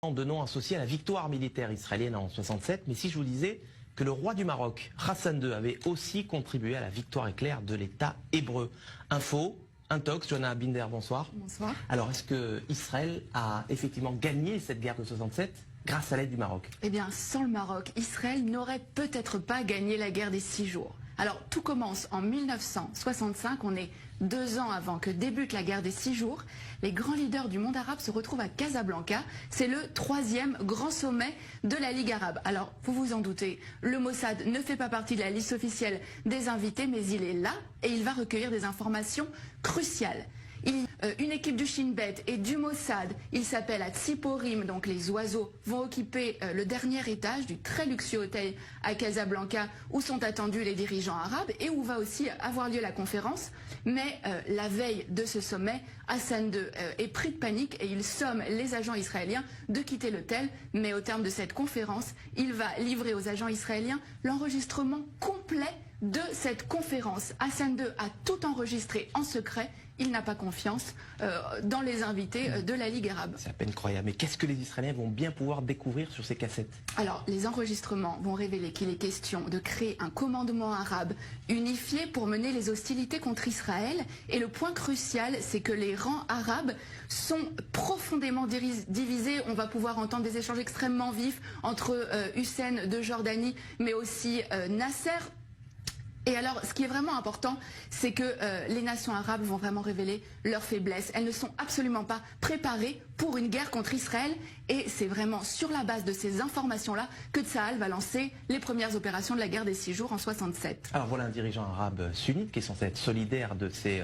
de noms associés à la victoire militaire israélienne en 67, mais si je vous disais que le roi du Maroc, Hassan II, avait aussi contribué à la victoire éclair de l'État hébreu. Info, Intox, Johanna Binder, bonsoir. Bonsoir. Alors, est-ce que Israël a effectivement gagné cette guerre de 67 grâce à l'aide du Maroc? Eh bien, sans le Maroc, Israël n'aurait peut-être pas gagné la guerre des 6 jours. Alors, tout commence en 1965, on est 2 ans avant que débute la guerre des 6 jours. Les grands leaders du monde arabe se retrouvent à Casablanca. C'est le 3e grand sommet de la Ligue arabe. Alors, vous vous en doutez, le Mossad ne fait pas partie de la liste officielle des invités, mais il est là et il va recueillir des informations cruciales. Une équipe du Shin Bet et du Mossad, il s'appelle à Tsiporim, donc les oiseaux, vont occuper le dernier étage du très luxueux hôtel à Casablanca où sont attendus les dirigeants arabes et où va aussi avoir lieu la conférence. Mais la veille de ce sommet, Hassan II est pris de panique et il somme les agents israéliens de quitter l'hôtel. Mais au terme de cette conférence, il va livrer aux agents israéliens l'enregistrement complet de cette conférence. Hassan II a tout enregistré en secret. Il n'a pas confiance dans les invités de la Ligue arabe. C'est à peine croyable. Mais qu'est-ce que les Israéliens vont bien pouvoir découvrir sur ces cassettes? Alors, les enregistrements vont révéler qu'il est question de créer un commandement arabe unifié pour mener les hostilités contre Israël. Et le point crucial, c'est que les rangs arabes sont profondément divisés. On va pouvoir entendre des échanges extrêmement vifs entre Hussein de Jordanie, mais aussi Nasser. Et alors, ce qui est vraiment important, c'est que les nations arabes vont vraiment révéler leurs faiblesses. Elles ne sont absolument pas préparées pour une guerre contre Israël. Et c'est vraiment sur la base de ces informations-là que Tsahal va lancer les premières opérations de la guerre des 6 jours en 67. Alors voilà un dirigeant arabe sunnite qui est censé être solidaire de ses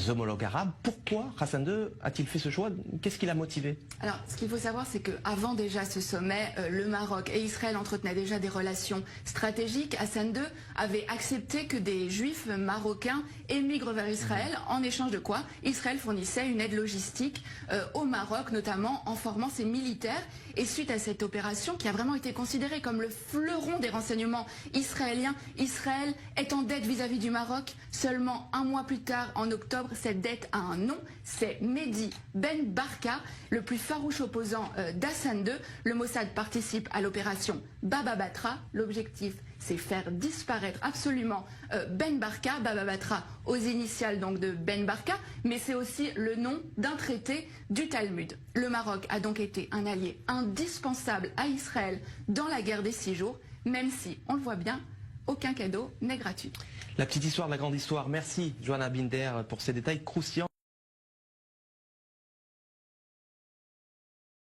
homologues arabes. Pourquoi Hassan II a-t-il fait ce choix? Qu'est-ce qui l'a motivé? Alors, ce qu'il faut savoir, c'est qu'avant déjà ce sommet, le Maroc et Israël entretenaient déjà des relations stratégiques. Hassan II avait accepté que des juifs marocains émigrent vers Israël, en échange de quoi Israël fournissait une aide logistique au Maroc, notamment en formant ses militaires. Et suite à cette opération, qui a vraiment été considérée comme le fleuron des renseignements israéliens, Israël est en dette vis-à-vis du Maroc. Seulement un mois plus tard, en octobre, cette dette a un nom, c'est Mehdi Ben Barka, le plus farouche opposant d'Hassan II. Le Mossad participe à l'opération Baba Batra. L'objectif, c'est faire disparaître absolument Ben Barka, Baba Batra aux initiales donc de Ben Barka, mais c'est aussi le nom d'un traité du Talmud. Le Maroc a donc été un allié indispensable à Israël dans la guerre des 6 jours, même si, on le voit bien, aucun cadeau n'est gratuit. La petite histoire de la grande histoire. Merci Johanna Binder pour ces détails croustillants.